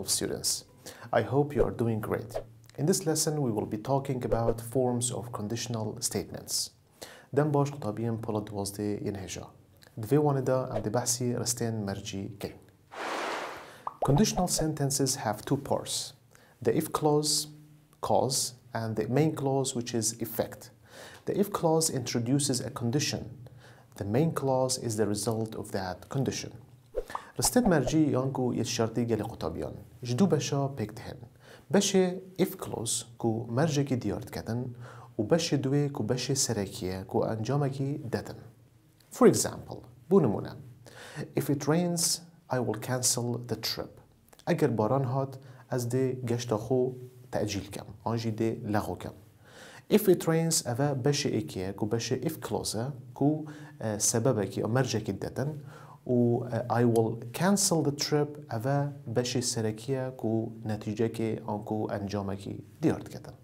yourself, students. I hope you are doing great. In this lesson, we will be talking about forms of conditional statements. دم باش قوتابیێن پۆڵە 12 هێژە. دوێ وانەدا ئەم دەبحثی ڕستێن مەرجی کەین. Conditional sentences have two parts: the if clause, cause, and the main clause, which is effect. The if clause introduces a condition. The main clause is the result of that condition. رستێن مەرجی یانکو یەت شەرتی گەلی قوتابیان. جدو بەشە پێک دهێن. بەشێ if clause کو مەرجێکی دیار دکەتن و بەشێ دوێ کو بەشێ سەرەکیە کو ئەنجامێکی دەتن. For example, بۆ نمونە. If it rains, I will cancel the trip. ئەگەر باران هات ئەس دێ گەشتا خۆ تەعجیل کەم. ئانژی دێ لەغۆ کەم. If it rains, ئەڤە بەشێ ئێکیە کو بەشێ if clause کو سەبەبێکی ئە مەرجێکی دەتن و I will cancel the trip ئەڤە بەشێ سەرەکیە کو نەتیجەکێ ئانکو ئەنجامێکی دیار دکەتن.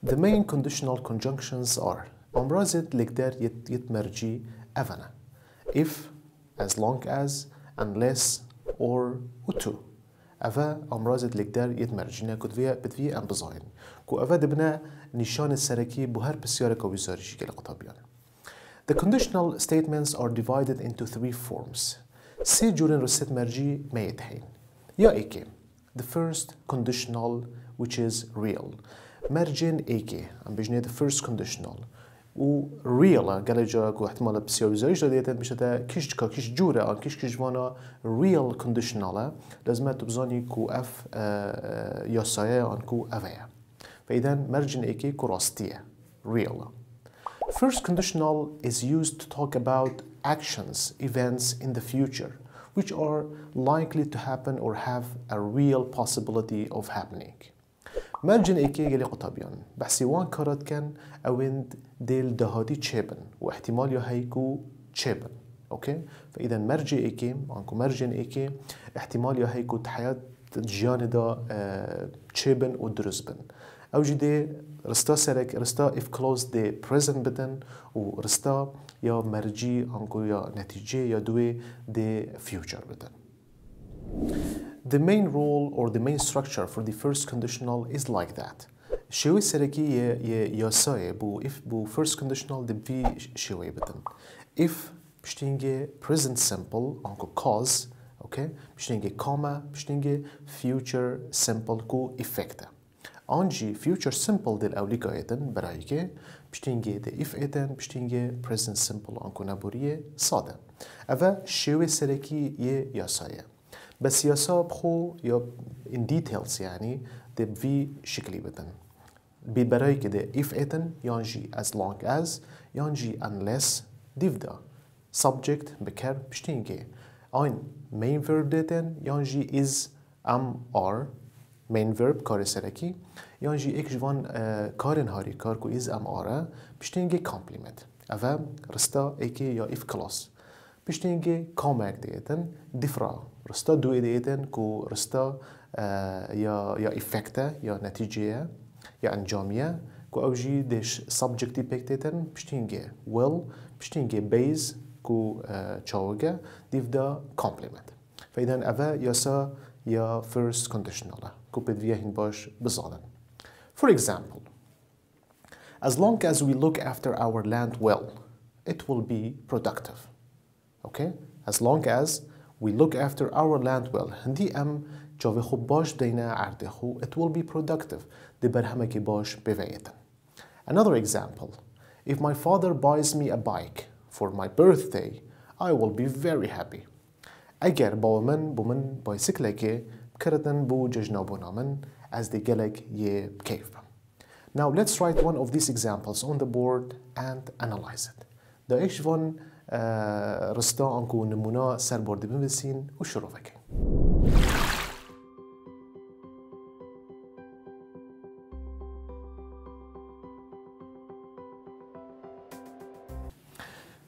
The main conditional conjunctions are أمرازت لقدر يتمرجي أفنا if, as long as, unless, or to. أفا أمرازت لقدر يتمرجينا كدفيا بدفيا أم بزاين كو أفا دبنا نشان السركي بهر بسيارة كوبيزاريشي كالقطابيان. The conditional statements are divided into three forms. سي جورين رست مرجي ما يتهين يا إيكي. The first conditional, which is real. مرجين إيكي أم بجنيه the first conditional و real قال جا كو احتمال بسيار وزاريش داديتن بشتا كيش جورة كيش جوانا real conditional لازم تبزاني كو اف ياسايا عن كو افايا. فإذا مرجن إيكي كو راستية real. First conditional is used to talk about actions, events in the future which are likely to happen or have a real possibility of happening. مرجن إيكي قالي قطابيان بحسيوان كارات كان أويند ديل دهاتي تشيبن واحتمال يهيكو تشيبن. أوكي؟ فإذا مرجي إيكي عنكو مرجن إيكي احتمال يهيكو تحيات جيان دا تشيبن ودرزبن. أو جدي رستا سرك رستا if clause دي present بدن ورستا يا مرجي عنكو يا نتيجة يا دوي دي future بدن. The main rule or the main structure for the first conditional is like that. شوي سركي ياساي بو if بو first conditional دبي شوي بدن. If بشتينجي present simple انكو cause, okay? بشتينجي comma بشتينجي future simple كو effect. انجي future simple دل اوليكا ايتن برايكي بشتينجي دي if ايتن بشتينجي present simple انكو نابوريه ساده. اوا شوي سركي ياساي. بس ياسا بخو يا in details يعني دب في شكلي بدن. بالبراي كده if ايتن يانجي as long as يانجي unless ديفدا subject بكر بشتينجي ein main verb ديتن يانجي is are main verb كار سركي يانجي ايك جوان كارن هاري كار كو is are بشتينجي complement. افا رستا ايكي يا if clause بشتينجي كوماك ديتن دفرا رستا دو ديتن كو رستا يا إفكتا يا نتيجة يا أنجامية كو أوجي ديش subjecti بيكتيتن بشتينجي will بشتينجي base كو تشاوجا ديفدا complement. فإذا أفا ياسا يا first conditional كو بدفيهن باش بزادن. For example, as long as we look after our land well, it will be productive. Okay? As long as we look after our land well, هندي جاوه خو باش دينا عرده خو it will be productive. دي برهمكي باش بفايتا. Another example, if my father buys me a bike for my birthday, I will be very happy. اگر بومن بايسكلكي بكردن بو ججنابونا من as دي جلك يه بكيف. Now let's write one of these examples on the board and analyze it. دا ايش فون رستا انكو نمونا سر بورد بنویسین و شروع بکنیم.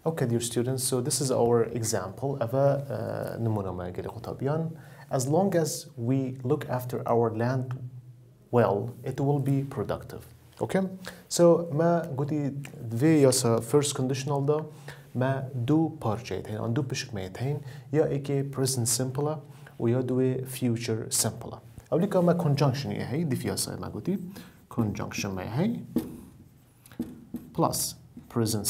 Okay, dear students, so this is our example of a نمونا ما قال قوتابيان. As long as we look after our land well, it will be productive. Okay? So ما قلتي دوی ياسا first conditional دا ما دو پارچه هين، دو بشك ما يتهين، يا ايكي present simple ويا دوي future simple أو لك ما conjunction هي دي فيها صاير ما قلتي conjunction ما هي plus present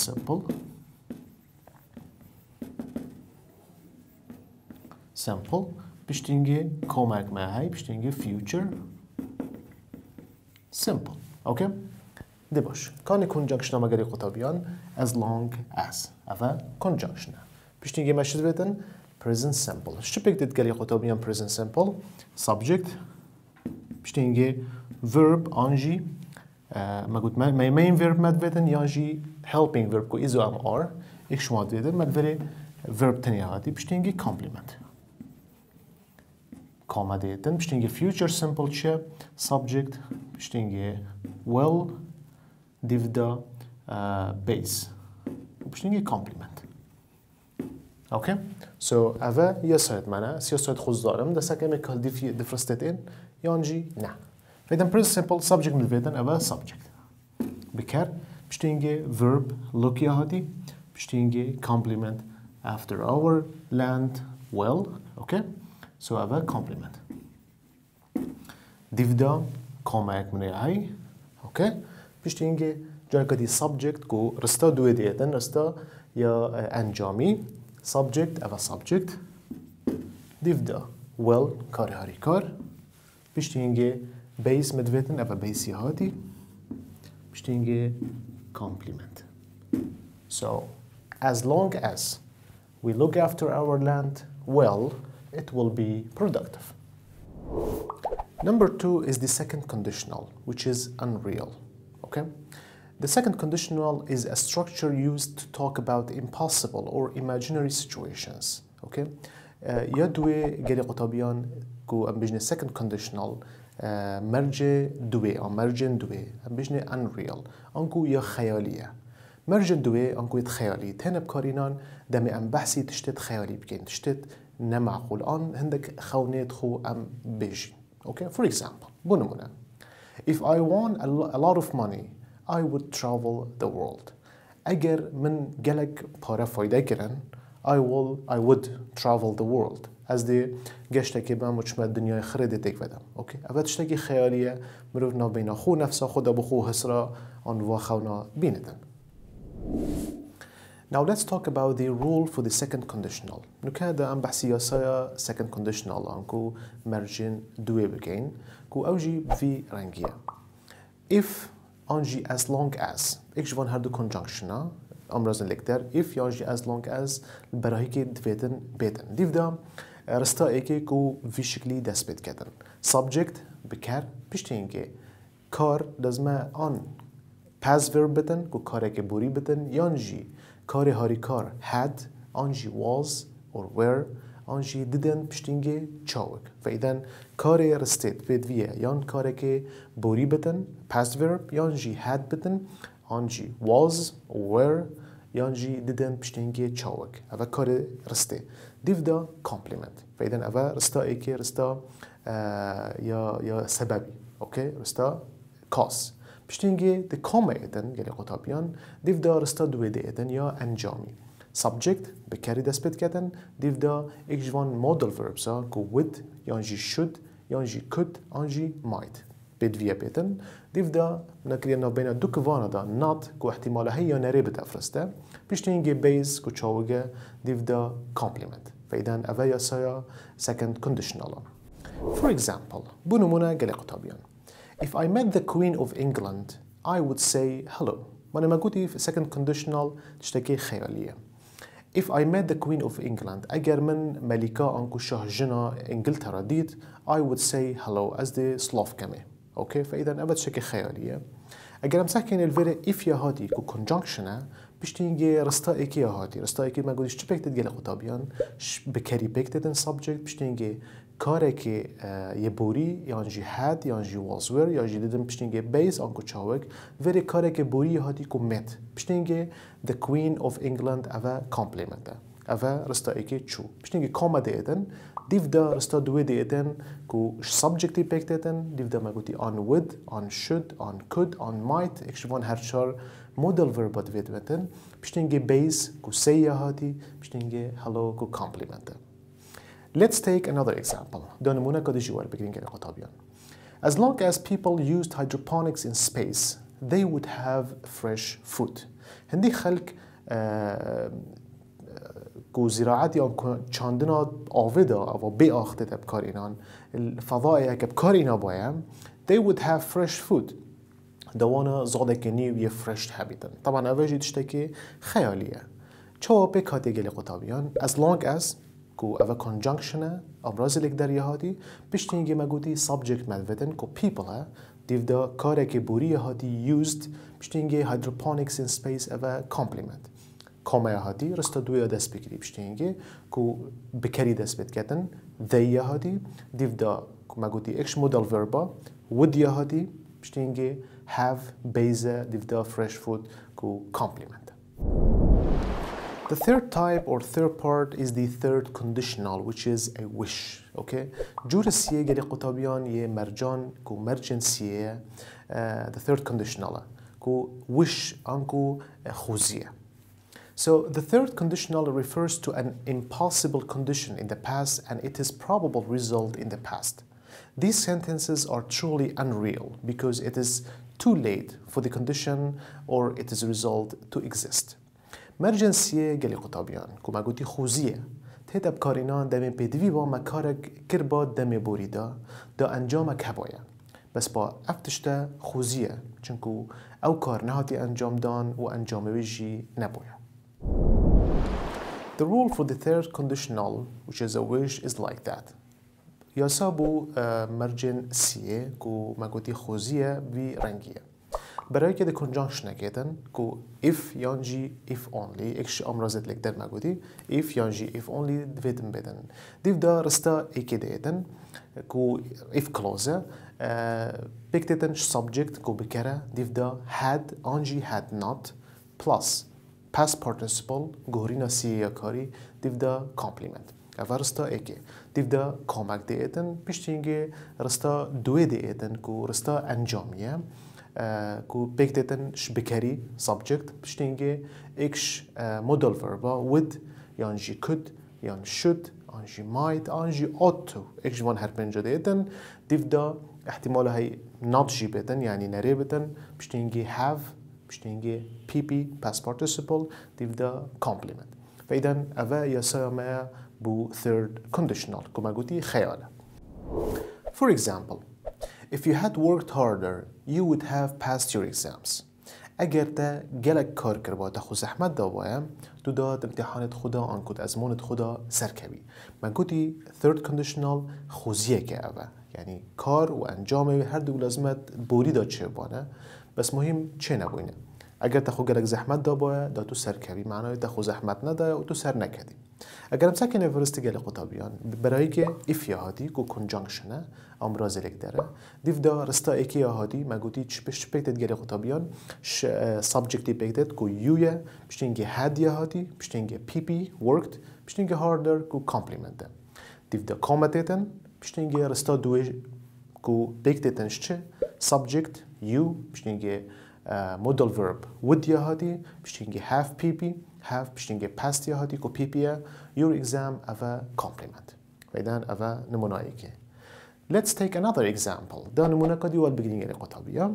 simple بشتينجي كوماك ما هي بشتينجي future simple اوكي دي باش كان conjunction ما قري قطابيان as long as هذا conjunction بشتينجي ما شذبتن present simple شو بيقدر قري قطابيان present simple subject بشتينجي verb انجي ما قلت ما main verb ما دبتن يانجي helping verb كو إذا am are إيش ما دبتن ما دبري verb تانية هاتي بشتينجي complement comma ديتن بشتينجي future simple چه subject بشتينجي well ديفدا base بشتينجي complement اوكي سو اوا يسعد معنا سياسات خوز دارم ده سكمه كال ديفرستين يانجي نه فإذا present simple subject مدفيدن اوا subject بكر بشتينجي verb look يا هاتي بشتينجي complement after our land well اوكي سو اوا complement ديفدا كوماك من هاي اوكي بشتينجي جاي كدي subject كو رستا دوي ديتن رستا يا انجامي subject اوا subject ديفدا well كاري هاري كار بشتينجي base مدفيتن اوا base هاتي بشتينجي complement so as long as we look after our land well it will be productive. Number 2 is the second conditional, which is unreal. Okay? The second conditional is a structure used to talk about impossible or imaginary situations. Okay? يدوي قالي قطابيان كو أمبجني second conditional مرجع دوي أو مرجن دوي أمبجني unreal أنكو يا خيالية مرجن دوي أنكو يتخيالي تهنا بكارينان دمي أم بحثي تشتت خيالي بكين تشتت نمعقول أن هندك خونيت خو أم بيجي. Okay, for example, بنمونا. If I won a lot of money, I would travel the world. أجر من جلك بارا فايدة كرن, I would travel the world. از دی گشتکی با مجمع دنیای خرید تک بدم. اوکی. اول تشتکی خیالیه مروف نبینا خو نفسا خود ابو خو حسرا آن واخونا بیندن. Now let's talk about the rule for the second conditional. نكادا أم بحثي ياسايا second conditional أنكو مرجين دوي بكين كو أوجي في رنجية. If أنجي as long as إيش فان هردو conjunction أمرزن لكتر if يانجي as long as براهيكي دفيتن بيتن ديفدا رستا إيكي كو في شكلي دست بيت كدن subject بكار بشتينكي كار دزما on past verb بتن كو كاريكي بوري بتن يانجي كاري هاري كار had أنجي was or were أنجي didn't بشتينجي چاوك فإذن كاري رستيت بيت فيه يان كاريكي بوري بتن past verb يانجي had بتن أنجي was or were يانجي didn't بشتينجي چاوك أفا كاري رستي ديفدا complement فإذن أفا رستا إيكي رستا يا سببي أوكي رستا cause بشتينجي دي كوما إيدن يلي قطابيان ديفدا رستا دوي دي إيدن يا أنجامي subject بكاري دسبت كدن ديفدا إكجوان model verbs كو would يانجي should يانجي could يانجي might بيد فيا بيتن ديفدا نكرينا بين دو كوانا دا not كو احتمالا هي نري بتفرسته بشتينجي base كو تشاوغا ديفدا complement فإذن أفايا سايا second conditional. For example بونمونا قلي قطابيان If I met the Queen of England, I would say hello. ما أنا قلتي في second conditional تشتكي خيالية. If I met the Queen of England, أجر من ملكة أنكو شهجنا إنجلترا ديت, I would say hello as the Slav كمي. أوكي فإذا أبد شكل خيالية. أجر مسكين الفيري if يا هاتي كو conjunction بشتينجي رستا إيكي يا هاتي رستا إيكي ما قلتش تبيك تتجلى قطابيان بكاري بيك تتن subject بشتينجي كاركي يبوري يانجي had يانجي was were يانجي didn't بشتينجي base أنكو تشاوك فيري كاركي بوري هاتي كو met بشتينجي the Queen of England أفا complement أفا رستا إيكي تشو بشتينجي كوما ديتن ديفدا رستا دوي ديتن كو subjecti بيك ديتن ديفدا ما قلتي on would on should on could on might إكشفون هرشار model verb ديتن بشتينجي base كو say هاتي بشتينجي hello كو complement. Let's take another example. ده نمونه كده جوار بگرین گلی قطابیان. As long as people used hydroponics in space, they would have fresh food. هندي خلق کو زراعت یا چاندنا آویدا او بی آخته تبکار اینان الفضاء که بکار اینا بایم they would have fresh food دوانا زاده کنی و یه فرش هبیدن طبعا اوجی تشتکی خیالیه چوا به کاتی گلی قطابیان as long as کو اوه conjunction امراض لک دریه هاتی پشتینگی مگودی subject مدودن کو people ها دیو دا کاره که بوری هاتی used پشتینگی hydroponics in space اوه complement کامه هاتی رستا دوی دست بگیری پشتینگی کو بکری دست بید کردن they هاتی دیو دا کو مگودی اکش مودل وربا would هاتی پشتینگی have base دیو دا fresh food کو complement. The third type or third part is the third conditional, which is a wish. Okay? جورسیه گلی قطابیان یه مرجان کو مرجنسیه the third conditional کو wish انکو خوزیه. So the third conditional refers to an impossible condition in the past and it is probable result in the past. These sentences are truly unreal because it is too late for the condition or it is result to exist. مرجنسیه گلی قطابیان که مگوتی خوزیه تهت بکارینان دم پیدوی با مکارک کربا دم بوریدا دا انجام کبایه بس با افتشته خوزیه چونکو او کار نهاتی انجام دان و انجام ویجی نبایه. The rule for the third conditional, which is a wish, is like that. یاسابو مرجنسیه که مگوتی خوزیه وی رنگیه برای که the conjunction نکیدن که if یانجی if only اکش امرازت لک در مگودی if یانجی if only دویدن بدن دیو دا رستا ایکی دیدن که if clause بکتیدن subject که بکره دیو دا had آنجی had not plus past participle گورینا سیه کاری دیو دا complement اول رستا ایکی دیو دا کامک دیدن پشتینگه رستا دوی دیدن که رستا انجامیه کو بکتن شبکری subject پشتینگه اکش modal verb would یانجی could یان should آنجی might آنجی ought to اکش وان هر پنجا دیدن دیو دا احتمال های not جی بدن یعنی نره بدن پشتینگه have پشتینگه pp past participle دیو دا complement فایدن اوه یاسایمه بو third conditional کما گوتی خیاله. For example, if you had worked harder, you would have passed your exams. اگر تا گلک کار کرد تا خو زحمت داوایم تو داد امتحانت خدا آن کد ازمونت خدا سرکبی. من گویی third conditional خوزیه که اوه یعنی کار و انجام هر دو لازمت بوری داد چه بانه بس مهم چه نبوینه. اگر تا خو گلک زحمت داوایه دا تو سرکبی معنای تا خو زحمت نده و تو سر نکدی. اگر هم سکن ورستی گل قطابیان برای که if یهادی کو conjunction امراض لک داره دیو دا رستا اکی یهادی مگوتی چپش پیتد گل قطابیان subjecti پیتد کو یویه پشتینگه had یهادی پشتینگه pp worked پشتینگه harder کو complement دیو دا کامتیتن پشتینگه رستا دوی کو پیتدن چه subject you پشتینگه modal verb would یهادی پشتینگه have pp have پشتینگه past یهادی کو pp your exam اوا complement ویدن اوا نمونایی که let's take another example دا نمونه کدی وال بگیرین قطابیه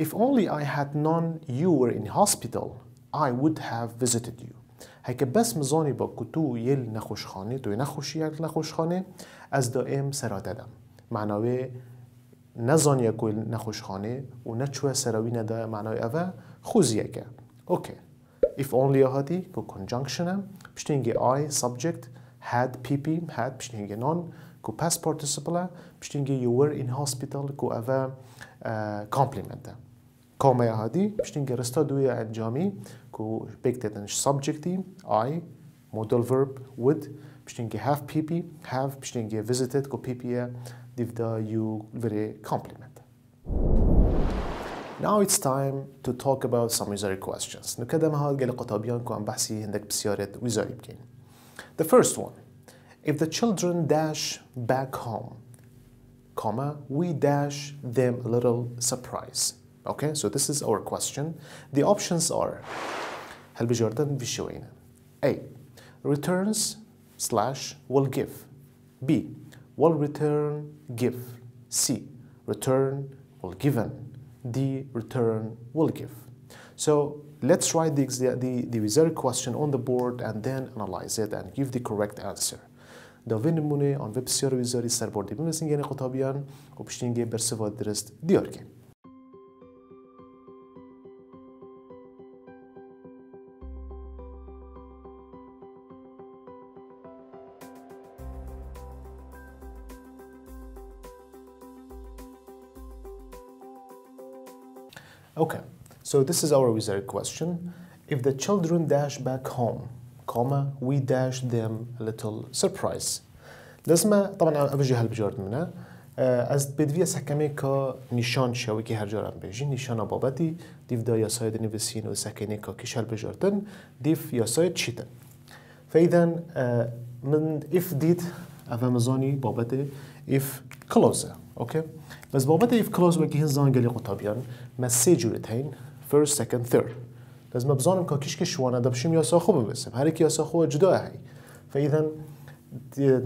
if only I had known you were in hospital I would have visited you هیکه بس مزانی با کتو یل نخوشخانه توی نخوشی یک نخوشخانه از دائم سرا دادم معناوی نزانی اکوی نخوشخانه و نچوه سراوی نده معناوی اوه خوزیه که اوکی if only هاتی کو conjunction پشتینگه I subject had pp had پشتینگه non کو past participle پشتینگه you were in hospital کو اوه complement کامه هاتی پشتینگه رستا دوی انجامی کو بکتتنش subjecتی I modal verb would پشتینگه have pp have پشتینگه visited کو pp دیو دا you very complement. Now it's time to talk about some wizardry questions. نكدم هاد قال قطابيان كو عم بحسي عندك بسيارة وزاري بكين. The first one. If the children dash back home, comma, we dash them a little surprise. Okay, so this is our question. The options are هل بجردن بشوين. A. Returns / will give. B. Will return give. C. Return will given. D. Return will give. So let's write the wizard question on the board and then analyze it and give the correct answer. داوین نمونه آن وب بسیار ویزاری سربردی نڤێسینگەها قوتابیێن و پشتینگێ برسوا درست دیار کن. Okay, so this is our wizard question. If the children dash back home, comma, we dash them a little surprise. لازم طبعا أبجي هالبجارد منه. از بدوی سکمی که نشان شوی که هر جارم بیجی نشان بابتی دیف دا یاسای نویسین و سکنی که کش هالبجاردن دیف یاسای چیتن. فإذا من if دید افهمزانی بابته if close. Okay. بس بابت if close وکی هن زانگلی قطابیان ما سه جورت هین first, second, third. لازم بزانم که کش کشوانه دبشیم یاسا خوب بسیم. هر کی یاسا خوب جدا هی. فإذا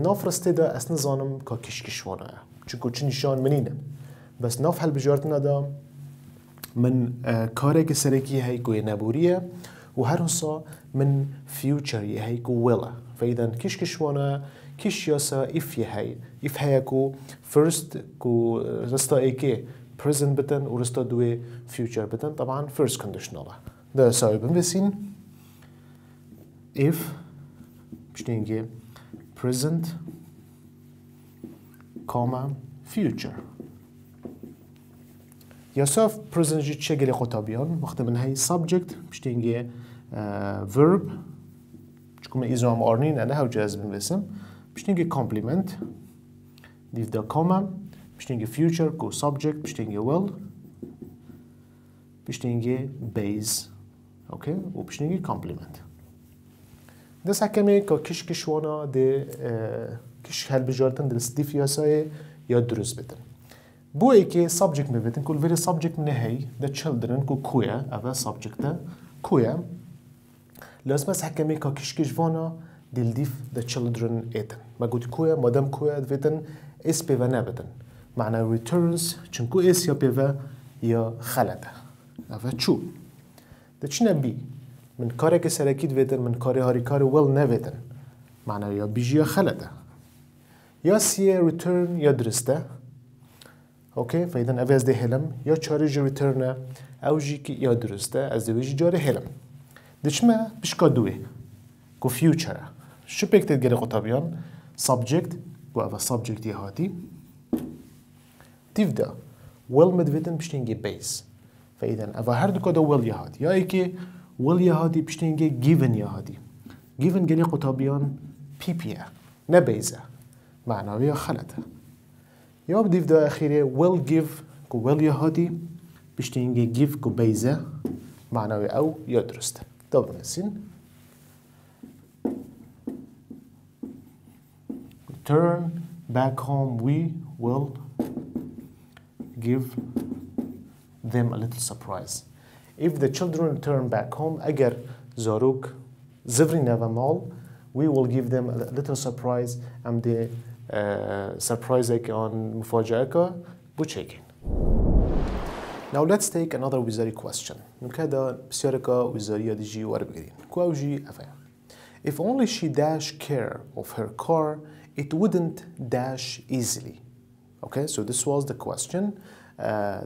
نافرسته دا اصلا زانم که کش کشوانه. چون چه نشان منینه. بس ناف هل بجارت ندام من کاری که سرکی هی کوی نبوریه و هر حسا من future هی کو ولا. فإذا کش کشوانه کش یاسا if هی if هی کو first کو رستا ایکی present بتن و رستا دوی future بتن طبعا first conditional ده سایب بنویسین if بشتینگی present comma future یاسا present جی چه گلی قطابیان وقت من هی subject بشتینگی verb چکم ایزوام آرنین انا هاو جاز بنویسم بشتینگی complement دیف دا comma بشتینگی future کو subject بشتینگی will بشتینگی base اوکی و بشتینگی complement ده سکمی که کش کشوانا ده کش هل بجارتن در استیف یاسای یا درست بتن بو ای که subject میبتن کل وری subject منه هی ده children کو کویا اوه subject ده کویا لازم از حکمی که کش کشوانا دل دیف the children ایتن ما گوت کویا مادام کویا دویتن اس پیوه نبتن معنی returns چنکو اس یا پیوه یا خلده اوه چو ده چی نبی من کاری که سرکی دویتن من کاری هاری کاری ول نویتن معنی یا بیجی یا خلده یا سیه return یا درسته اوکی فایدن اوه از ده هلم یا چاری جی return او جی که یا درسته از دوی جی جاری هلم ده چمه بشکا دوی کو future شو بکتید گره قطابیان subject و اوه subject یه هاتی دیف دا will مدویتن بشتینگی base فایدن اوه هر دو کده will یه هاتی یا ای که will یه هاتی بشتینگی given یه هاتی given گره قطابیان پیپیه نه بیزه معناوی یا خلطه یا بدیف دا اخیره will give کو will یه هاتی بشتینگی give کو بیزه معناوی او یا درسته دا بنسین Return back home, we will give them a little surprise. If the children return back home, اگر زاروک زفری نوامال, we will give them a little surprise. ام ده surprise که آن مفاجأه که بچکین. Now let's take another wizardry question. نکدا بسیار که وزاری دیجی وار بگیرین. کوچی افه. If only she dash care of her car, it wouldn't dash easily. Okay, so this was the question.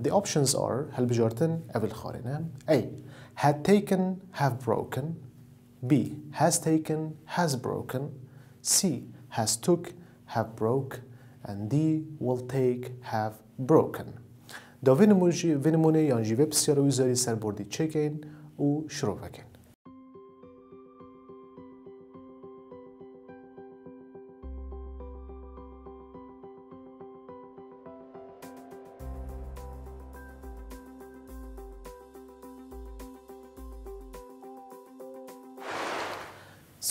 The options are هل بجارتن أول خارنة A. Had taken, have broken. B. Has taken, has broken. C. Has took, have broke. And D. Will take, have broken. دا وینمونه یانجی وب بسیار ویزاری سربردی چکین و شروع بکن.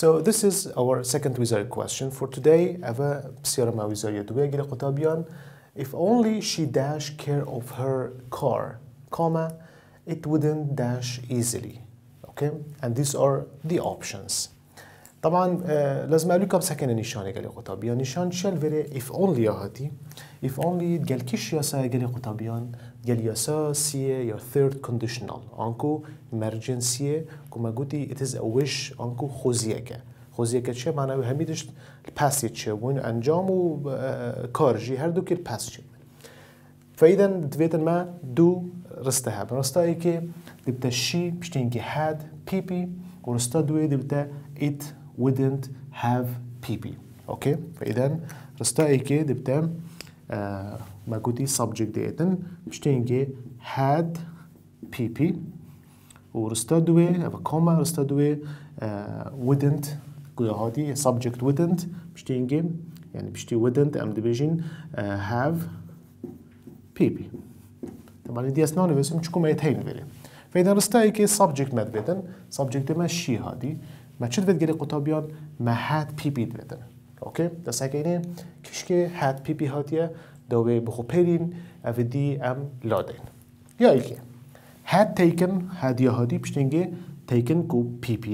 So this is our second wizard question for today. أبا بسيارة ما وزارية دوية جل قطابيان. If only she dash care of her car, comma, it wouldn't dash easily. Okay, and these are the options. طبعا لازم أقول لكم سكن نشانة قال قوتابيان نشان شل فري if only هاتي if only قال كيش ياسا قال قوتابيان قال ياسا سيه يا third conditional أنكو emergency كما قلتي it is a wish أنكو خوزيكه چه معناه همیدش پاسیج چه وين انجام و کارجی هر دو کل پاس چه فإذا دفيتن ما دو رسته هب رسته ای که دبته شی بشتین که had PP و رسته دوی دبته it wouldn't have PP اوكي فإذا رسته ای که دبته ما قلتي subject دیتن بشتین که had PP و رسته دوی او کاما رسته دوی wouldn't هادي subject wouldn't بشتينجي يعني بشتي wouldn't ام division have PP طبعا دي اسنانه بس مشكو ما يتهين فيري فإذا رستاي كي subject ما دبيتن subject ما شي هادي ما شد فيت قالي قوتابيان ما had PP دبيتن اوكي دس هكيني كيشكي had PP هاتيه دوي بخو بيرين افدي ام لادين يا ايكي had taken had يا هادي بشتينجي taken كو PP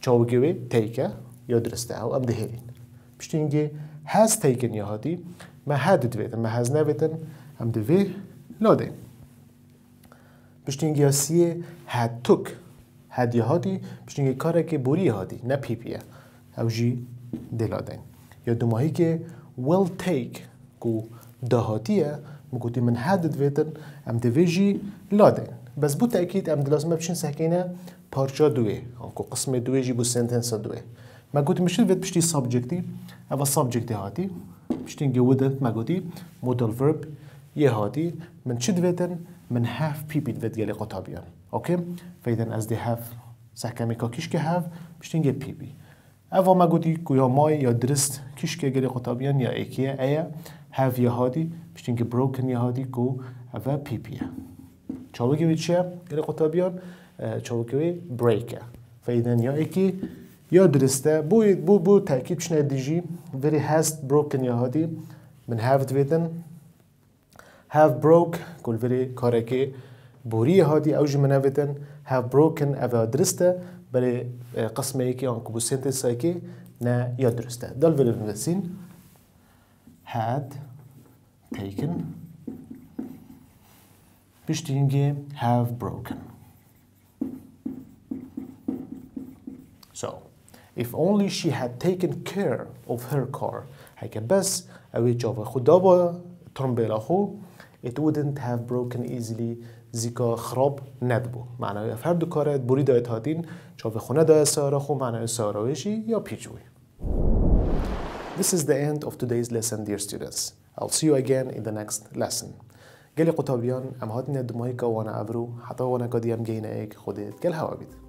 چاوگوی تیکه یا درسته او ام دهیلین بشتینگی has taken یا هادی ما had دویتن ما has نویتن ام دوی لاده بشتینگی سیه had took had یا هادی بشتینگی کاره که بوری هادی نه پی پیه او جی دلادن یا دوماهی که will take کو دهاتیه مگوتی من had دویتن ام دوی جی لادن بس بو تأکید ام دلازمه بشین سحکینه پارچا دوی آنکو قسم دوی جی بو سنتنس دوی ما قلت مشل فيت بشتي سبجكتي أبا سبجكتي هاتي بشتي نجي wouldn't ما قلتي modal verb يهاتي من شد فيتن من have PP فيت جالي قطابيان أوكي فإذا as they have سحكمي كيش كهاف بشتي نجي PP أفا ما قلتي كويا ماي يا درست كيش كجالي قطابيان يا إيكيا أيا have يهاتي بشتي نجي broken يهاتي كو أفا PP شو بيجي بيتشيا جالي قطابيان شو بيجي break فإذا يا إيكي یا درسته بو تأکید شنه دیجی very has broken یا هادی من have دویدن have broke کل very کاره که بوری هادی اوجی من اویدن have broken اوه درسته برای قسمه ای که آنکو بو سنتنس ای که نه یا درسته دال ولی بنویسین had taken بشتینگه have broken so if only she had taken care of her car هيك بس اوي جاوا خدا با ترمبيلا خو it wouldn't have broken easily زيكا خراب ندبو معناه هر دو کارت بوری دایت هاتین جاوا خونه دای سارا خو معناه سارا وشی یا پیچوی This is the end of today's lesson dear students I'll see you again in the next lesson قالي قوتابيان ام هاتين دماهي كوانا ابرو حتى وانا قديم جينا ايك خودت قال هوا بيت